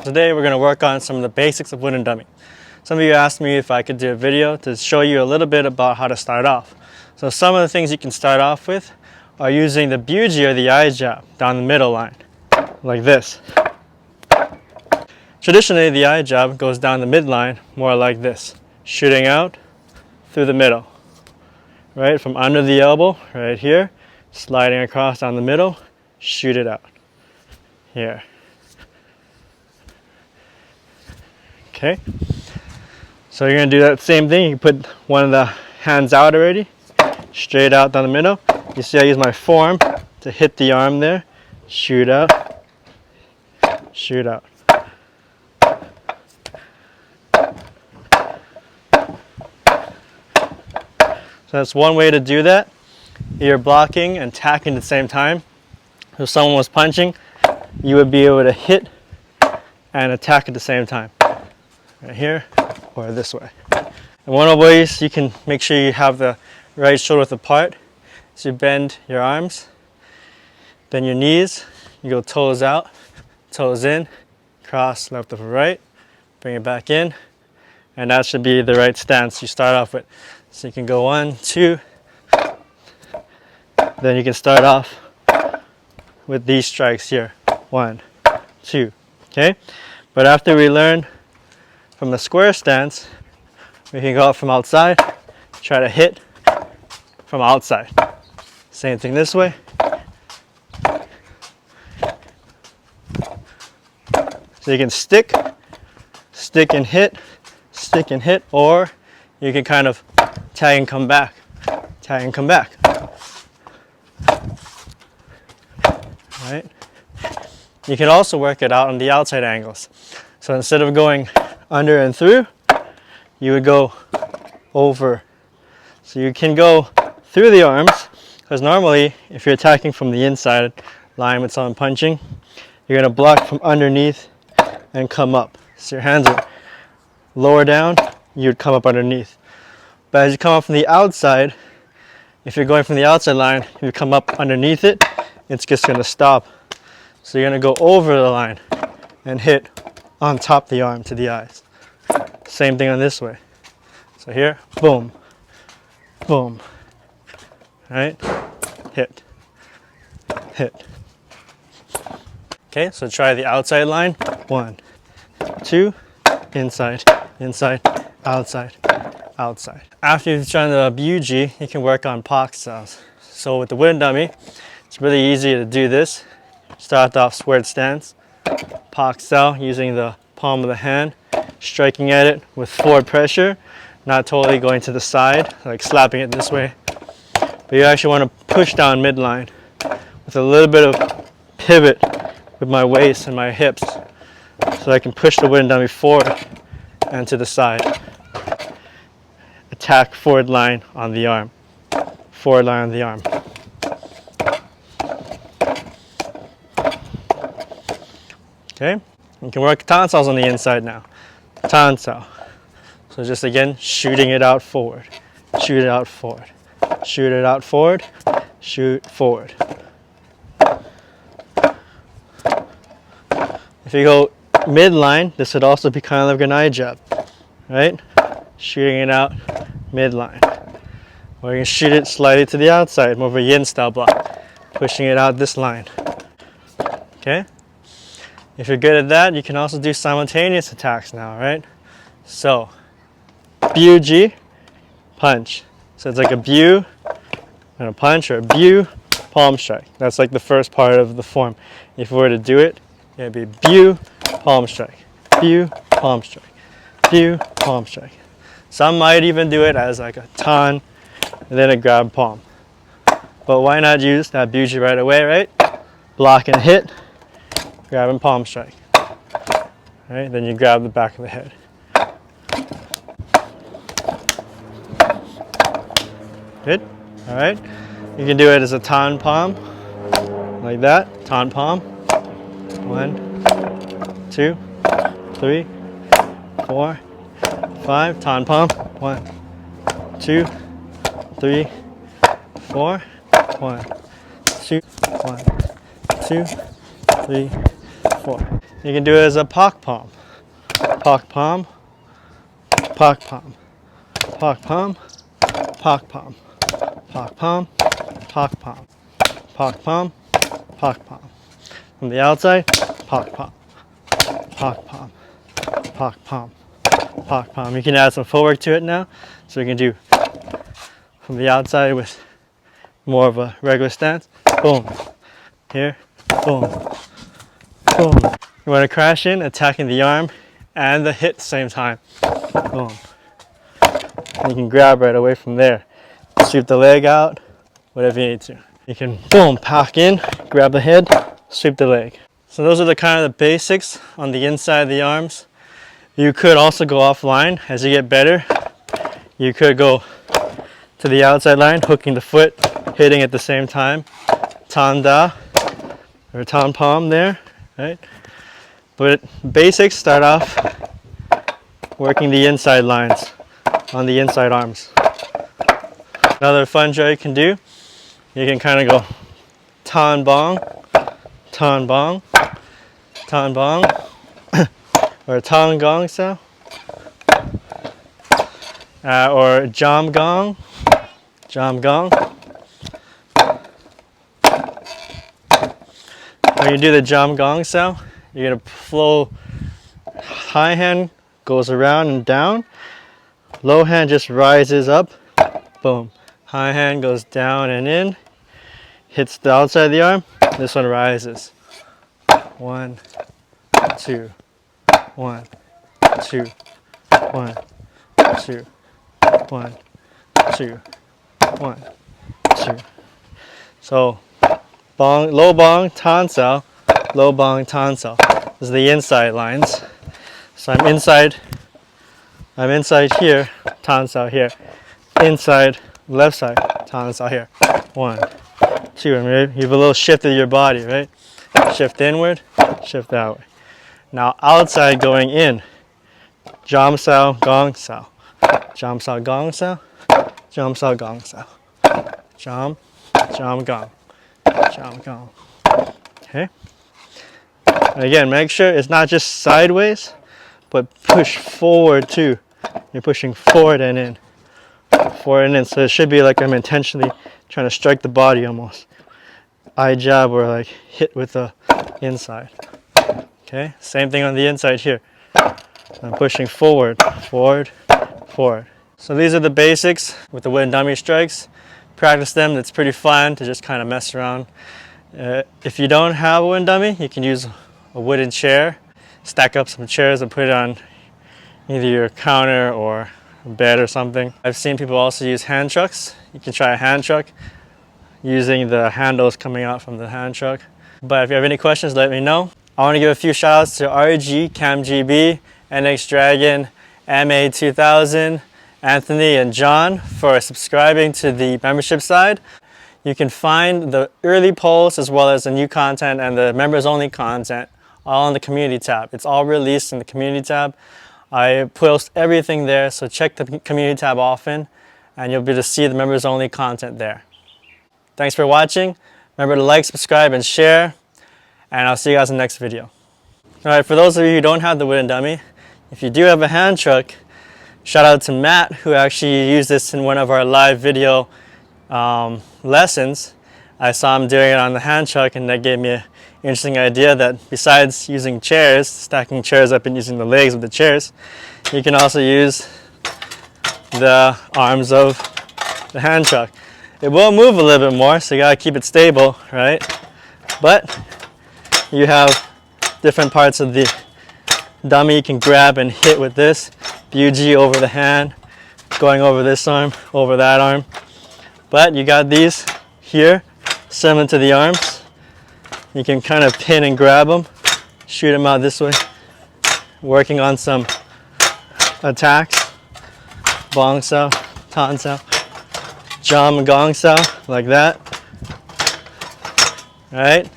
Today we're going to work on some of the basics of wooden dummy. Some of you asked me if I could do a video to show you a little bit about how to start off. So some of the things you can start off with are using the bugee or the eye jab down the middle line, like this. Traditionally, the eye jab goes down the midline more like this, shooting out through the middle, right from under the elbow, right here, sliding across down the middle, shoot it out here. Okay, so you're going to do that same thing. You put one of the hands out already, straight out down the middle. You see I use my forearm to hit the arm there, shoot out, shoot out. So that's one way to do that. You're blocking and tacking at the same time. If someone was punching, you would be able to hit and attack at the same time. Right here or this way. And one of the ways you can make sure you have the right shoulder width apart is you bend your arms, then your knees, you go toes out, toes in, cross left over right, bring it back in, and that should be the right stance you start off with. So you can go 1, 2, then you can start off with these strikes here, 1, 2, okay? But after we learn from the square stance, we can go out from outside, try to hit from outside. Same thing this way. So you can stick and hit, or you can kind of tag and come back, tag and come back. Right? You can also work it out on the outside angles. So instead of going under and through, you would go over. So you can go through the arms, because normally if you're attacking from the inside line with someone punching, you're going to block from underneath and come up. So your hands are lower down, you would come up underneath. But as you come up from the outside, if you're going from the outside line, you come up underneath it, it's just going to stop. So you're going to go over the line and hit on top of the arm to the eyes. Same thing on this way. So here, boom, boom, right? Hit, hit. Okay, so try the outside line. 1, 2, inside, inside, outside, outside. After you've done the bugee, you can work on pock styles. So with the wooden dummy, it's really easy to do this. Start off squared stance, pock style, using the palm of the hand, striking at it with forward pressure, not totally going to the side, like slapping it this way. But you actually want to push down midline with a little bit of pivot with my waist and my hips, so I can push the wooden dummy forward and to the side. Attack forward line on the arm. Forward line on the arm. Okay, you can work tonsils on the inside now. Tonsil. So just again, shooting it out forward. Shoot it out forward. Shoot it out forward. Shoot forward. If you go midline, this would also be kind of like an eye jab, right? Shooting it out midline. Or you can shoot it slightly to the outside, more of a yin style block. Pushing it out this line. Okay? If you're good at that, you can also do simultaneous attacks now, right? So, bugee, punch. So it's like a bew and a punch, or a bew, palm strike. That's like the first part of the form. If we were to do it, it'd be bew, palm strike, bew, palm strike, bew, palm strike. Some might even do it as like a ton and then a grab palm. But why not use that bugee right away, right? Block and hit. Grab and palm strike. Right? Then you grab the back of the head. Good? Alright. You can do it as a tan palm. Like that. Tan palm. 1, 2, 3, 4, 5. Tan palm. 1, 2, 3, 4. 1, 2, 1, 2, 3, 4. You can do it as a pak palm. Pak palm, pak palm, pak palm, pak palm, pak palm, pak palm, pak palm, pak palm. From the outside, pak palm, pak palm, pak palm, pak palm. You can add some footwork to it now, so you can do from the outside with more of a regular stance. Boom, here, boom, boom. You want to crash in, attacking the arm and the hip at the same time. Boom. And you can grab right away from there. Sweep the leg out, whatever you need to. You can boom, pack in, grab the head, sweep the leg. So those are the kind of the basics on the inside of the arms. You could also go offline as you get better. You could go to the outside line, hooking the foot, hitting at the same time. Tan da or tan palm there, right? But basics start off working the inside lines on the inside arms. Another fun drill you can do, you can kind of go tan bong, tan bong, tan bong, or tan gong style, or jam gong, jam gong. When you do the jam gong style, you're gonna flow. High hand goes around and down. Low hand just rises up. Boom. High hand goes down and in. Hits the outside of the arm. This one rises. 1, 2, 1, 2, 1, 2, 1, 2, 1, 2. So bong, low bong, tan sao, low bong, tan sao. This is the inside lines. So I'm inside here, tan sao here. Inside, left side, tan sao here. 1, 2, and you have a little shift of your body, right? Shift inward, shift that way. Now outside going in, jam sao, gong sao. Jam sao, gong sao. Jam sao, gong sao. Jam, jam, gong. Jam, gong. Okay? And again, make sure it's not just sideways, but push forward too. You're pushing forward and in. Forward and in. So it should be like I'm intentionally trying to strike the body almost. Eye jab or like hit with the inside. Okay? Same thing on the inside here. I'm pushing forward, forward, forward. So these are the basics with the wooden dummy strikes. Practice them. It's pretty fun to just kind of mess around. If you don't have a wooden dummy, you can use a wooden chair. Stack up some chairs and put it on either your counter or a bed or something. I've seen people also use hand trucks. You can try a hand truck using the handles coming out from the hand truck. But if you have any questions, let me know. I want to give a few shout outs to RG, CamGB, NX Dragon, MA2000, Anthony and John for subscribing to the membership side. You can find the early posts as well as the new content and the members only content all in the community tab. It's all released in the community tab. I post everything there, so check the community tab often and you'll be able to see the members only content there. Thanks for watching. Remember to like, subscribe, and share, and I'll see you guys in the next video. Alright, for those of you who don't have the wooden dummy, if you do have a hand truck, shout out to Matt, who actually used this in one of our live video lessons. I saw him doing it on the hand truck, and that gave me an interesting idea that besides using chairs, stacking chairs up and using the legs of the chairs, you can also use the arms of the hand truck. It will move a little bit more, so you gotta keep it stable, right? But you have different parts of the dummy you can grab and hit with this. BUG over the hand, going over this arm, over that arm. But you got these here, similar to the arms. You can kind of pin and grab them, shoot them out this way, working on some attacks. Bong sao, tan sao, jam gong sao, like that. Right?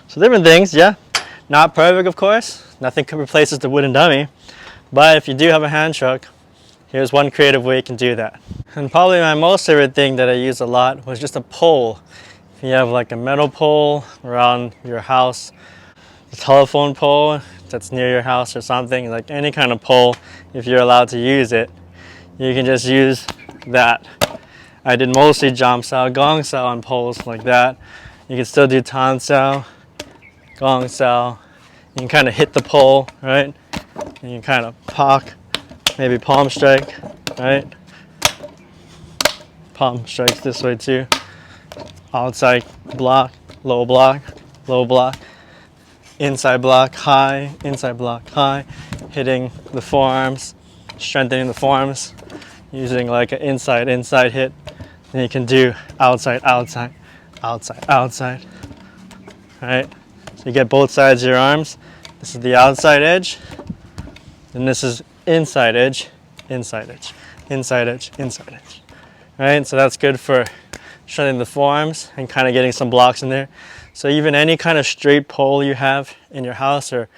So different things, yeah. Not perfect, of course. Nothing replaces the wooden dummy. But if you do have a hand truck, here's one creative way you can do that. And probably my most favorite thing that I use a lot was just a pole. If you have like a metal pole around your house, a telephone pole that's near your house or something, like any kind of pole, if you're allowed to use it, you can just use that. I did mostly jump sao, gong sao on poles like that. You can still do tan sao, gong sao. You can kind of hit the pole, right? And you can kind of pock, maybe palm strike, right? Palm strikes this way too. Outside block, low block, low block. Inside block, high, inside block, high. Hitting the forearms, strengthening the forearms, using like an inside hit. Then you can do outside, outside, outside, outside, right? So you get both sides of your arms. This is the outside edge, and this is inside edge, inside edge, inside edge, inside edge, right? So that's good for strengthening the forearms and kind of getting some blocks in there. So even any kind of straight pole you have in your house or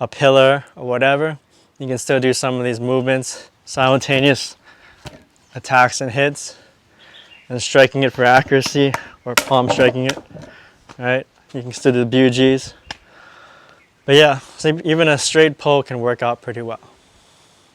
a pillar or whatever, you can still do some of these movements, simultaneous attacks and hits, and striking it for accuracy or palm striking it, right? You can still do the bujies. But yeah, so even a straight pole can work out pretty well.